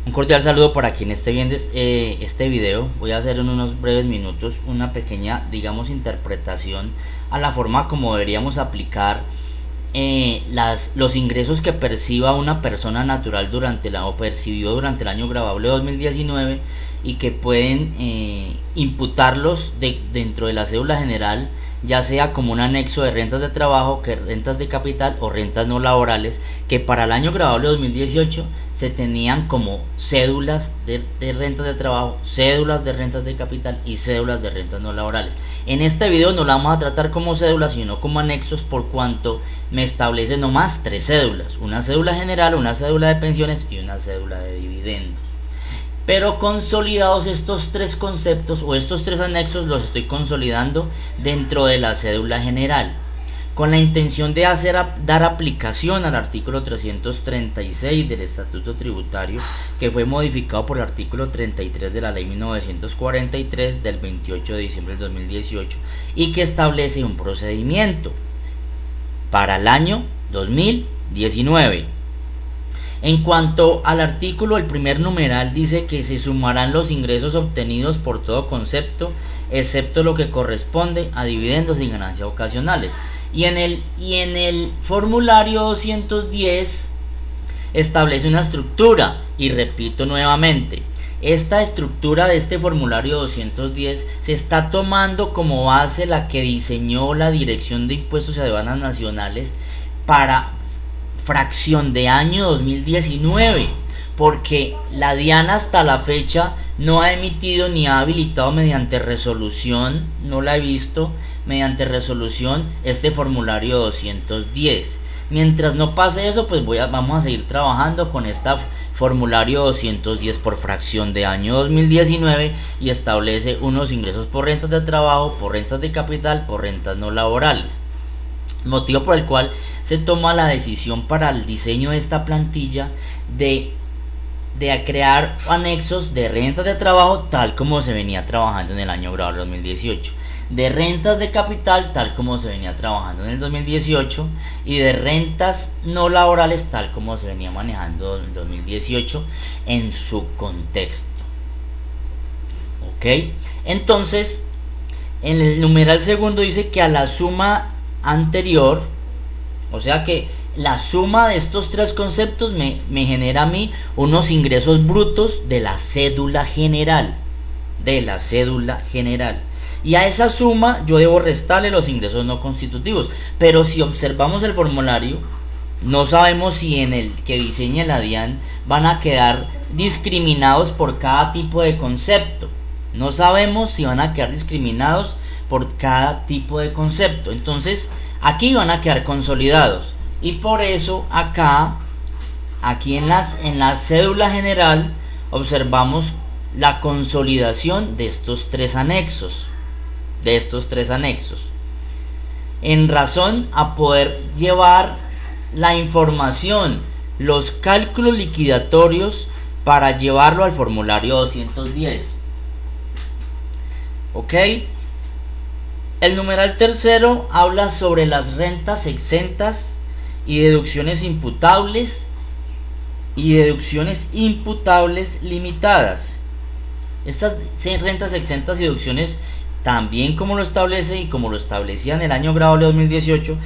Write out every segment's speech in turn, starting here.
Un cordial saludo para quien esté viendo este video. Voy a hacer en unos breves minutos una pequeña, digamos, interpretación a la forma como deberíamos aplicar los ingresos que perciba una persona natural o percibió durante el año grabable 2019 y que pueden imputarlos dentro de la cédula general, ya sea como un anexo de rentas de trabajo, que rentas de capital o rentas no laborales, que para el año grabable 2018 se tenían como cédulas de rentas de trabajo, cédulas de rentas de capital y cédulas de rentas no laborales. En este video no la vamos a tratar como cédulas, sino como anexos, por cuanto me establece nomás 3 cédulas: una cédula general, una cédula de pensiones y una cédula de dividendos. Pero consolidados estos 3 conceptos o estos 3 anexos los estoy consolidando dentro de la cédula general, con la intención de dar aplicación al artículo 336 del Estatuto Tributario, que fue modificado por el artículo 33 de la Ley 1943 del 28 de diciembre del 2018 y que establece un procedimiento para el año 2019. En cuanto al artículo, el primer numeral dice que se sumarán los ingresos obtenidos por todo concepto, excepto lo que corresponde a dividendos y ganancias ocasionales. Y en el formulario 210 establece una estructura, y repito nuevamente, esta estructura de este formulario 210 se está tomando como base la que diseñó la Dirección de Impuestos y Aduanas Nacionales para fracción de año 2019, porque la DIAN hasta la fecha no ha emitido ni ha habilitado mediante resolución, no la he visto mediante resolución, este formulario 210. Mientras no pase eso, pues vamos a seguir trabajando con este formulario 210 por fracción de año 2019 y establece unos ingresos por rentas de trabajo, por rentas de capital, por rentas no laborales. Motivo por el cual se toma la decisión para el diseño de esta plantilla de crear anexos de rentas de trabajo tal como se venía trabajando en el año grabable 2018, de rentas de capital tal como se venía trabajando en el 2018 y de rentas no laborales tal como se venía manejando en el 2018 en su contexto. Ok, entonces en el numeral segundo dice que a la suma anterior, o sea que la suma de estos 3 conceptos me genera a mí unos ingresos brutos de la cédula general, y a esa suma yo debo restarle los ingresos no constitutivos. Pero si observamos el formulario, no sabemos si en el que diseñe la DIAN van a quedar discriminados por cada tipo de concepto. No sabemos si van a quedar discriminados por cada tipo de concepto. Entonces aquí van a quedar consolidados, y por eso aquí en la cédula general observamos la consolidación de estos 3 anexos, en razón a poder llevar la información, los cálculos liquidatorios, para llevarlo al formulario 210. ok. El numeral tercero habla sobre las rentas exentas y deducciones imputables limitadas. Estas rentas exentas y deducciones, también como lo establece y como lo establecía en el año grabable 2018,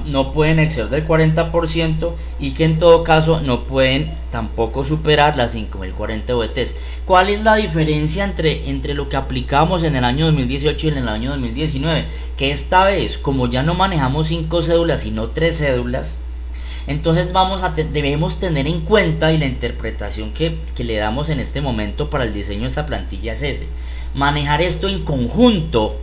no pueden exceder del 40% y que en todo caso no pueden tampoco superar las 5.040 VTs. ¿Cuál es la diferencia entre lo que aplicamos en el año 2018 y en el año 2019? Que esta vez, como ya no manejamos 5 cédulas sino 3 cédulas, entonces debemos tener en cuenta, y la interpretación que le damos en este momento para el diseño de esta plantilla es ese: manejar esto en conjunto,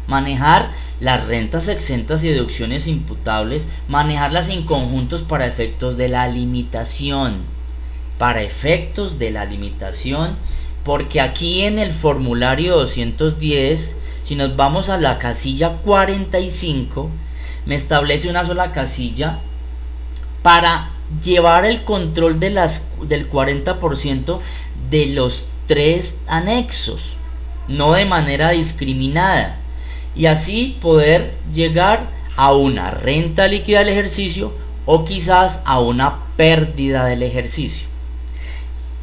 manejar las rentas exentas y deducciones imputables, manejarlas en conjuntos para efectos de la limitación, porque aquí en el formulario 210, si nos vamos a la casilla 45, me establece una sola casilla para llevar el control del 40% de los 3 anexos, no de manera discriminada, y así poder llegar a una renta líquida del ejercicio o quizás a una pérdida del ejercicio.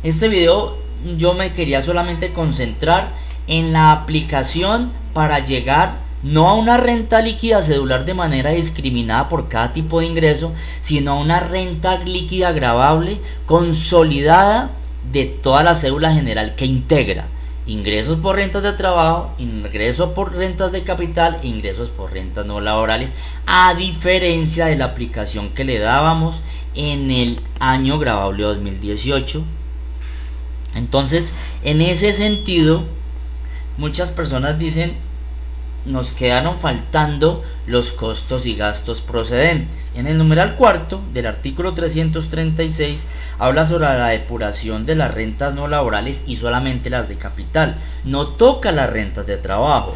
Este video yo me quería solamente concentrar en la aplicación para llegar no a una renta líquida cedular de manera discriminada por cada tipo de ingreso, sino a una renta líquida gravable consolidada de toda la cédula general que integra ingresos por rentas de trabajo, ingresos por rentas de capital, ingresos por rentas no laborales, a diferencia de la aplicación que le dábamos en el año gravable 2018. Entonces, en ese sentido, muchas personas dicen, nos quedaron faltando los costos y gastos procedentes. En el numeral cuarto del artículo 336 habla sobre la depuración de las rentas no laborales y solamente las de capital. No toca las rentas de trabajo,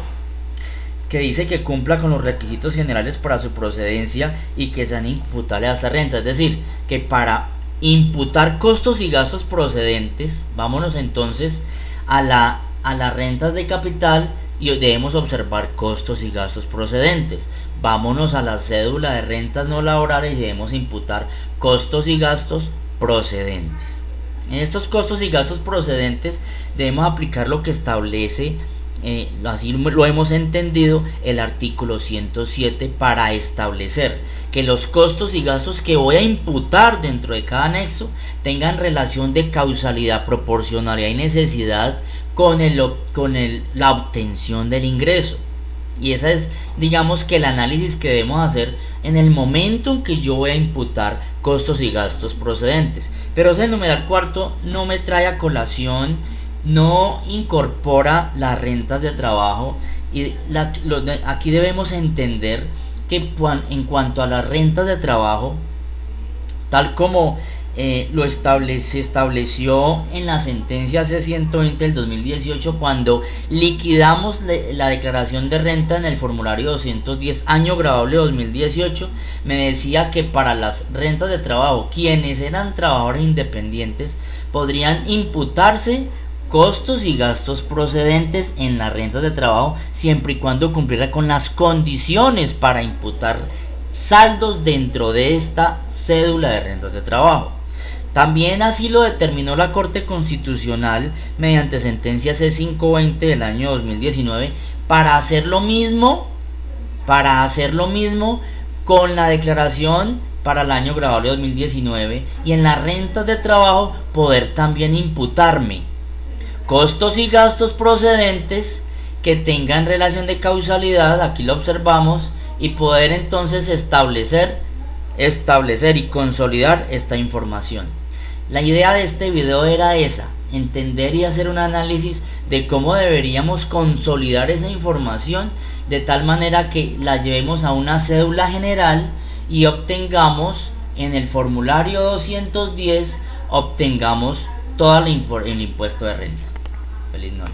que dice que cumpla con los requisitos generales para su procedencia y que sean imputables a esta renta. Es decir, que para imputar costos y gastos procedentes, vámonos entonces a las rentas de capital y debemos observar costos y gastos procedentes. Vámonos a la cédula de rentas no laborales y debemos imputar costos y gastos procedentes. En estos costos y gastos procedentes debemos aplicar lo que establece, así lo hemos entendido, el artículo 107 para establecer que los costos y gastos que voy a imputar dentro de cada anexo tengan relación de causalidad, proporcionalidad y necesidad con la obtención del ingreso. Y esa es, digamos, que el análisis que debemos hacer en el momento en que yo voy a imputar costos y gastos procedentes. Pero ese numeral cuarto no me trae a colación, no incorpora las rentas de trabajo, y aquí debemos entender que en cuanto a las rentas de trabajo, tal como se estableció en la sentencia C120 del 2018, cuando liquidamos la declaración de renta en el formulario 210 año gravable 2018, me decía que para las rentas de trabajo, quienes eran trabajadores independientes podrían imputarse costos y gastos procedentes en las rentas de trabajo siempre y cuando cumpliera con las condiciones para imputar saldos dentro de esta cédula de rentas de trabajo. También así lo determinó la Corte Constitucional mediante sentencia C520 del año 2019 para hacer lo mismo con la declaración para el año gravable 2019, y en las rentas de trabajo poder también imputarme costos y gastos procedentes que tengan relación de causalidad, aquí lo observamos, y poder entonces establecer y consolidar esta información. La idea de este video era esa, entender y hacer un análisis de cómo deberíamos consolidar esa información de tal manera que la llevemos a una cédula general y obtengamos en el formulario 210 obtengamos todo el impuesto de renta. Feliz noche.